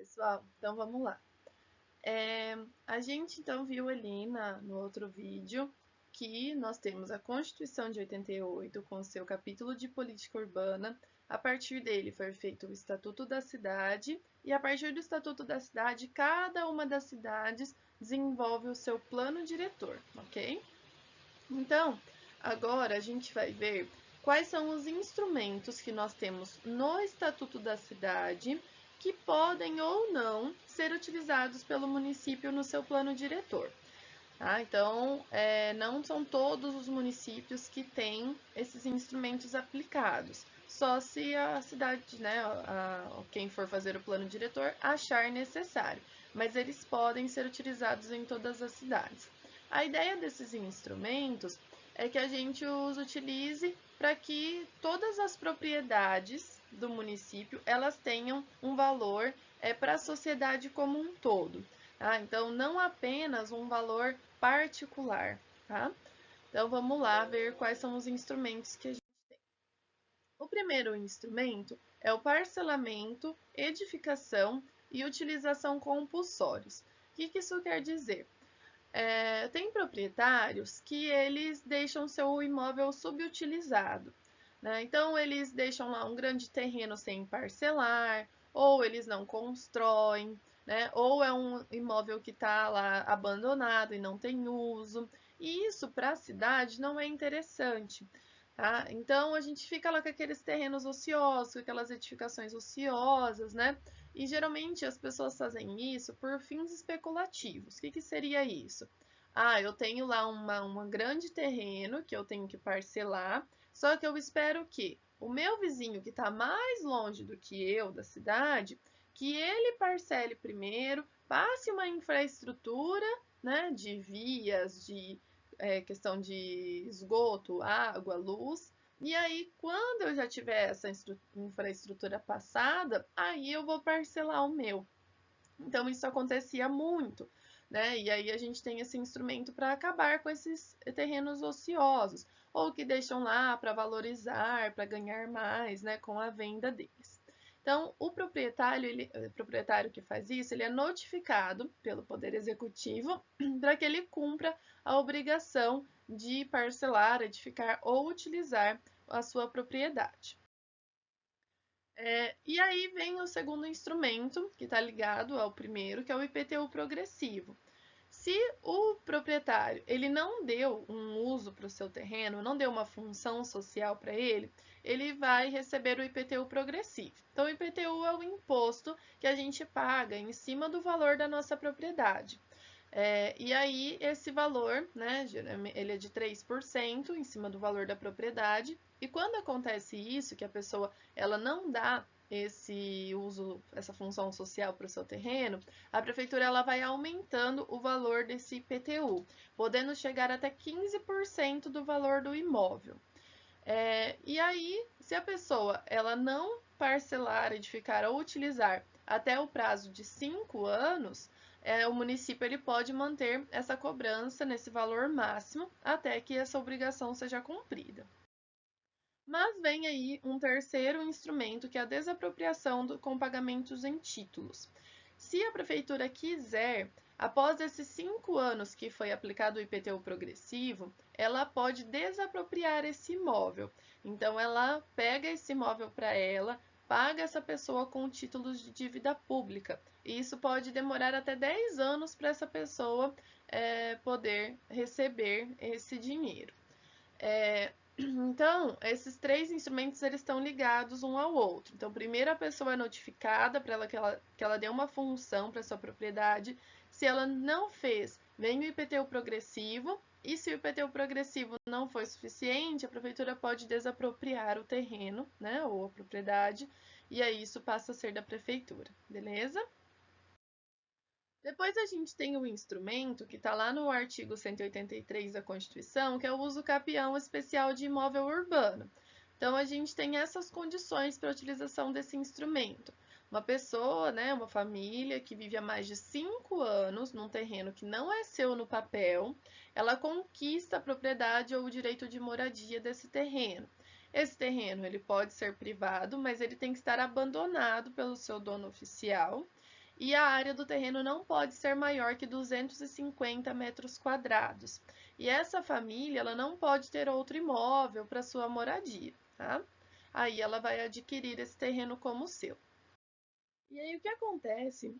pessoal? Então vamos lá. A gente então viu ali no outro vídeo que nós temos a Constituição de 88 com seu capítulo de política urbana. A partir dele foi feito o Estatuto da Cidade e a partir do Estatuto da Cidade, cada uma das cidades desenvolve o seu plano diretor, ok? Então, agora a gente vai ver quais são os instrumentos que nós temos no Estatuto da Cidade que podem ou não ser utilizados pelo município no seu plano diretor. Tá? Então, não são todos os municípios que têm esses instrumentos aplicados, só se a cidade, né, quem for fazer o plano diretor, achar necessário, mas eles podem ser utilizados em todas as cidades. A ideia desses instrumentos é que a gente os utilize para que todas as propriedades do município elas tenham um valor para a sociedade como um todo. Tá? Então, não apenas um valor particular. Tá? Então, vamos lá ver quais são os instrumentos que a gente tem. O primeiro instrumento é o parcelamento, edificação e utilização compulsórios. O que isso quer dizer? Tem proprietários que eles deixam seu imóvel subutilizado, né? Então, eles deixam lá um grande terreno sem parcelar, ou eles não constroem, né? Ou é um imóvel que está lá abandonado e não tem uso. E isso para a cidade não é interessante. Tá? Então, a gente fica lá com aqueles terrenos ociosos, com aquelas edificações ociosas, né? E geralmente as pessoas fazem isso por fins especulativos. O que seria isso? Eu tenho lá um grande terreno que eu tenho que parcelar, só que eu espero que o meu vizinho que está mais longe do que eu da cidade, que ele parcele primeiro, passe uma infraestrutura, né, de vias, de questão de esgoto, água, luz. E aí, quando eu já tiver essa infraestrutura passada, aí eu vou parcelar o meu. Então, isso acontecia muito, né? E aí a gente tem esse instrumento para acabar com esses terrenos ociosos, ou que deixam lá para valorizar, para ganhar mais, né, com a venda deles. Então, o proprietário que faz isso, ele é notificado pelo Poder Executivo para que ele cumpra a obrigação de parcelar, edificar ou utilizar a sua propriedade. E aí vem o segundo instrumento, que está ligado ao primeiro, que é o IPTU progressivo. Se o proprietário ele não deu um uso para o seu terreno, não deu uma função social para ele, ele vai receber o IPTU progressivo. Então, o IPTU é o imposto que a gente paga em cima do valor da nossa propriedade. E aí, esse valor, né, ele é de 3% em cima do valor da propriedade. E quando acontece isso, que a pessoa ela não dá esse uso, essa função social para o seu terreno, a prefeitura ela vai aumentando o valor desse IPTU, podendo chegar até 15% do valor do imóvel. E aí, se a pessoa ela não parcelar, edificar ou utilizar até o prazo de 5 anos, o município ele pode manter essa cobrança nesse valor máximo até que essa obrigação seja cumprida. Mas vem aí um terceiro instrumento, que é a desapropriação com pagamentos em títulos. Se a prefeitura quiser, após esses 5 anos que foi aplicado o IPTU progressivo, ela pode desapropriar esse imóvel. Então, ela pega esse imóvel para ela, paga essa pessoa com títulos de dívida pública. E isso pode demorar até 10 anos para essa pessoa poder receber esse dinheiro. Então, esses três instrumentos eles estão ligados um ao outro. Então, primeiro a pessoa é notificada para ela que ela dê uma função para sua propriedade. Se ela não fez, vem o IPTU progressivo. E se o IPTU progressivo não foi suficiente, a prefeitura pode desapropriar o terreno, né, ou a propriedade, e aí isso passa a ser da prefeitura, beleza? Depois a gente tem o instrumento que está lá no artigo 183 da Constituição, que é o uso capião especial de imóvel urbano. Então, a gente tem essas condições para a utilização desse instrumento. Uma pessoa, né, uma família que vive há mais de 5 anos num terreno que não é seu no papel, ela conquista a propriedade ou o direito de moradia desse terreno. Esse terreno ele pode ser privado, mas ele tem que estar abandonado pelo seu dono oficial e a área do terreno não pode ser maior que 250 metros quadrados. E essa família, ela não pode ter outro imóvel para sua moradia, tá? Aí ela vai adquirir esse terreno como seu. E aí o que acontece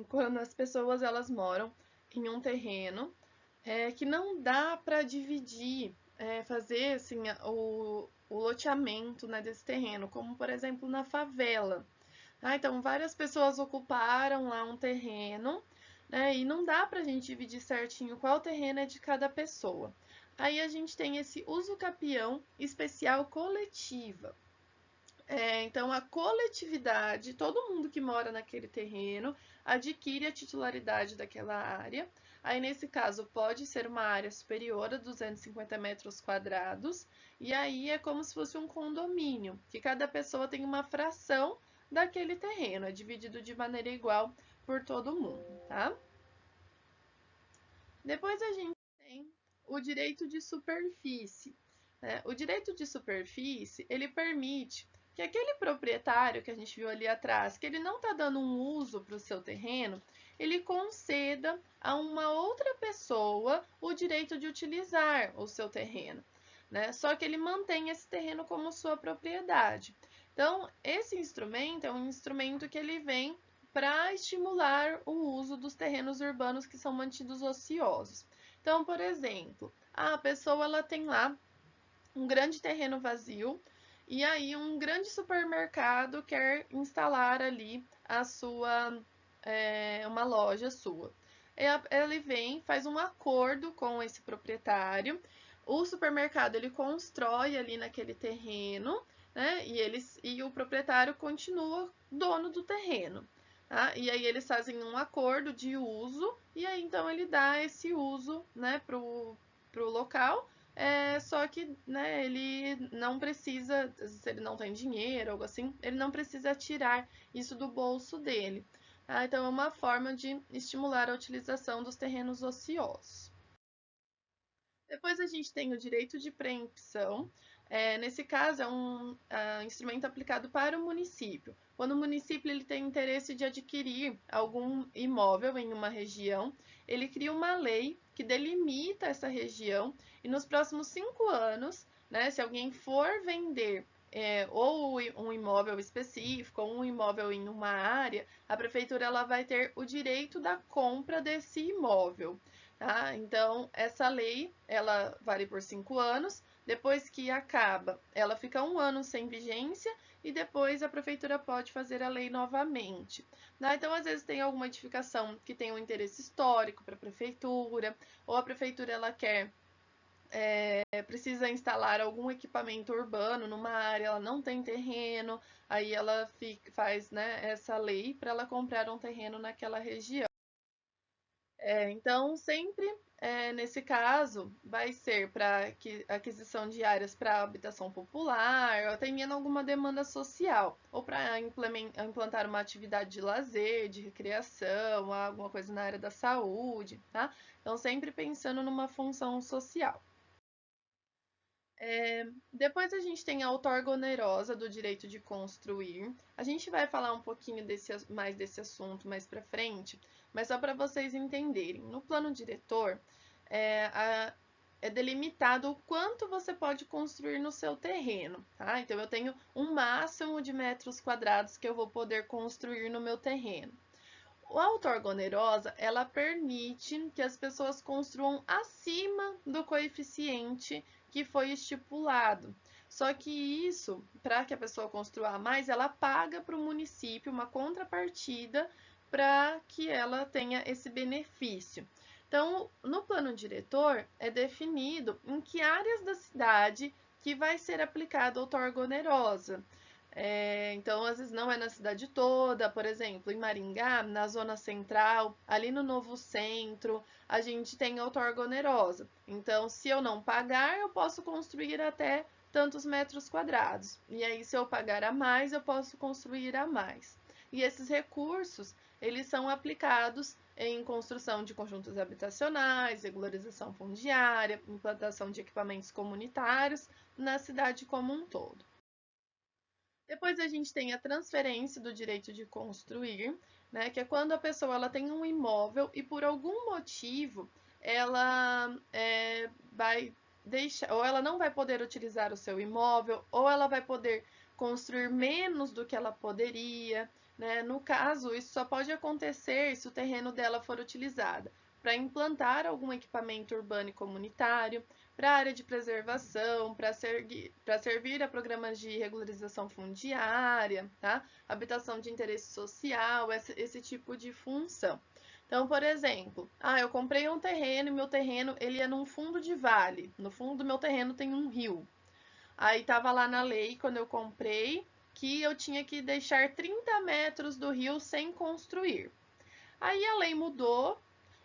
quando as pessoas elas moram em um terreno que não dá para dividir, fazer assim o loteamento, né, desse terreno, como por exemplo na favela. Então várias pessoas ocuparam lá um terreno, né, e não dá para a gente dividir certinho qual terreno é de cada pessoa. Aí a gente tem esse uso capião especial coletiva. Então, a coletividade, todo mundo que mora naquele terreno, adquire a titularidade daquela área. Aí, nesse caso, pode ser uma área superior a 250 metros quadrados, e aí é como se fosse um condomínio, que cada pessoa tem uma fração daquele terreno, é dividido de maneira igual por todo mundo, tá? Depois a gente tem o direito de superfície, né? O direito de superfície, ele permite que aquele proprietário que a gente viu ali atrás, que ele não está dando um uso para o seu terreno, ele conceda a uma outra pessoa o direito de utilizar o seu terreno, né? Só que ele mantém esse terreno como sua propriedade. Então, esse instrumento é um instrumento que ele vem para estimular o uso dos terrenos urbanos que são mantidos ociosos. Então, por exemplo, a pessoa ela tem lá um grande terreno vazio e aí um grande supermercado quer instalar ali a sua uma loja sua. Ele vem, faz um acordo com esse proprietário. O supermercado ele constrói ali naquele terreno, né? E o proprietário continua dono do terreno. Tá? E aí eles fazem um acordo de uso e aí então ele dá esse uso, né, pro local. Só que, né, ele não precisa, se ele não tem dinheiro, algo assim, ele não precisa tirar isso do bolso dele. Então, é uma forma de estimular a utilização dos terrenos ociosos. Depois a gente tem o direito de preempção. Nesse caso, é um instrumento aplicado para o município. Quando o município ele tem interesse de adquirir algum imóvel em uma região, ele cria uma lei que delimita essa região e nos próximos 5 anos, né, se alguém for vender ou um imóvel específico ou um imóvel em uma área, a prefeitura ela vai ter o direito da compra desse imóvel. Tá? Então, essa lei, ela vale por 5 anos, depois que acaba, ela fica 1 ano sem vigência e depois a prefeitura pode fazer a lei novamente. Tá? Então, às vezes tem alguma edificação que tem um interesse histórico para a prefeitura, ou a prefeitura ela quer precisa instalar algum equipamento urbano numa área, ela não tem terreno, aí ela faz, né, essa lei para ela comprar um terreno naquela região. Então, sempre nesse caso, vai ser para aquisição de áreas para habitação popular, ou atendendo alguma demanda social, ou para implantar uma atividade de lazer, de recreação, alguma coisa na área da saúde, tá? Então, sempre pensando numa função social. Depois a gente tem a outorga onerosa do direito de construir. A gente vai falar um pouquinho mais desse assunto mais para frente, mas só para vocês entenderem. No plano diretor, é delimitado o quanto você pode construir no seu terreno, tá? Então, eu tenho um máximo de metros quadrados que eu vou poder construir no meu terreno. A outorga onerosa, ela permite que as pessoas construam acima do coeficiente que foi estipulado. Só que isso, para que a pessoa construa mais, ela paga para o município uma contrapartida para que ela tenha esse benefício. Então, no plano diretor, é definido em que áreas da cidade que vai ser aplicada a outorga onerosa. Então, às vezes não é na cidade toda, por exemplo, em Maringá, na zona central, ali no Novo Centro, a gente tem outorga onerosa. Então, se eu não pagar, eu posso construir até tantos metros quadrados. E aí, se eu pagar a mais, eu posso construir a mais. E esses recursos, eles são aplicados em construção de conjuntos habitacionais, regularização fundiária, implantação de equipamentos comunitários na cidade como um todo. Depois a gente tem a transferência do direito de construir, né, que é quando a pessoa ela tem um imóvel e por algum motivo ela vai deixar, ou ela não vai poder utilizar o seu imóvel, ou ela vai poder construir menos do que ela poderia, né? No caso, isso só pode acontecer se o terreno dela for utilizado para implantar algum equipamento urbano e comunitário, para área de preservação, para servir a programas de regularização fundiária, tá? Habitação de interesse social, esse tipo de função. Então, por exemplo, eu comprei um terreno e meu terreno ele é num fundo de vale. No fundo do meu terreno tem um rio. Aí estava lá na lei, quando eu comprei, que eu tinha que deixar 30 metros do rio sem construir. Aí a lei mudou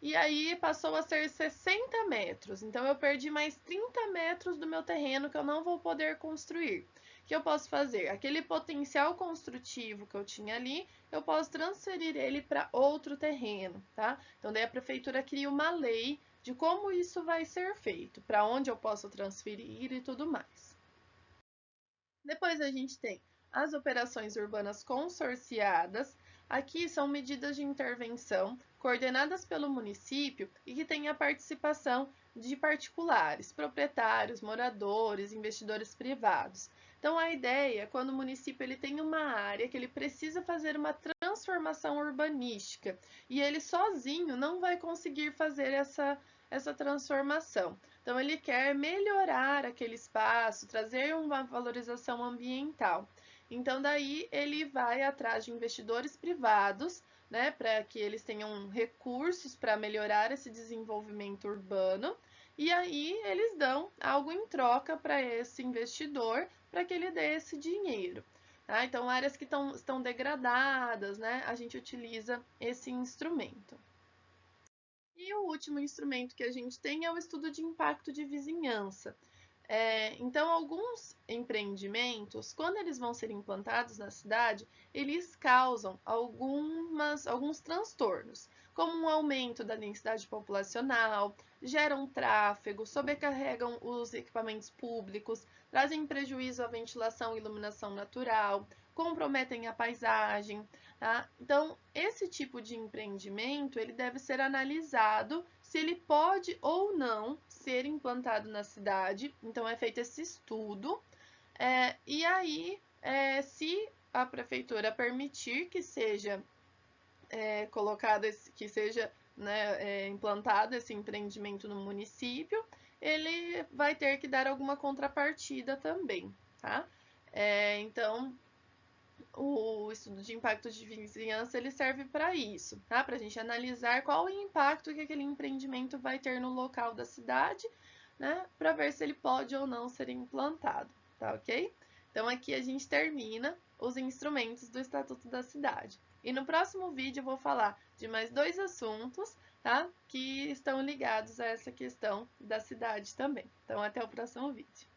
e aí passou a ser 60 metros. Então eu perdi mais 30 metros do meu terreno que eu não vou poder construir. O que eu posso fazer? Aquele potencial construtivo que eu tinha ali, eu posso transferir ele para outro terreno, tá? Então daí a prefeitura cria uma lei de como isso vai ser feito, para onde eu posso transferir e tudo mais. Depois a gente tem as operações urbanas consorciadas. Aqui são medidas de intervenção coordenadas pelo município e que têm a participação de particulares, proprietários, moradores, investidores privados. Então a ideia é quando o município ele tem uma área que ele precisa fazer uma transformação urbanística e ele sozinho não vai conseguir fazer essa transformação. Então, ele quer melhorar aquele espaço, trazer uma valorização ambiental. Então, daí ele vai atrás de investidores privados, né, para que eles tenham recursos para melhorar esse desenvolvimento urbano. E aí eles dão algo em troca para esse investidor, para que ele dê esse dinheiro. Tá? Então, áreas que estão degradadas, né, a gente utiliza esse instrumento. E o último instrumento que a gente tem é o estudo de impacto de vizinhança. Então, alguns empreendimentos, quando eles vão ser implantados na cidade, eles causam alguns transtornos, como um aumento da densidade populacional, geram tráfego, sobrecarregam os equipamentos públicos, trazem prejuízo à ventilação e iluminação natural, comprometem a paisagem. Tá? Então, esse tipo de empreendimento ele deve ser analisado se ele pode ou não ser implantado na cidade. Então, é feito esse estudo. E aí, se a prefeitura permitir que seja colocado, que seja implantado esse empreendimento no município, ele vai ter que dar alguma contrapartida também, tá? Então, o estudo de impacto de vizinhança ele serve para isso, tá? Para a gente analisar qual o impacto que aquele empreendimento vai ter no local da cidade, né? Para ver se ele pode ou não ser implantado, tá ok? Então aqui a gente termina os instrumentos do Estatuto da Cidade. E no próximo vídeo eu vou falar de mais dois assuntos, tá? Que estão ligados a essa questão da cidade também. Então até o próximo vídeo.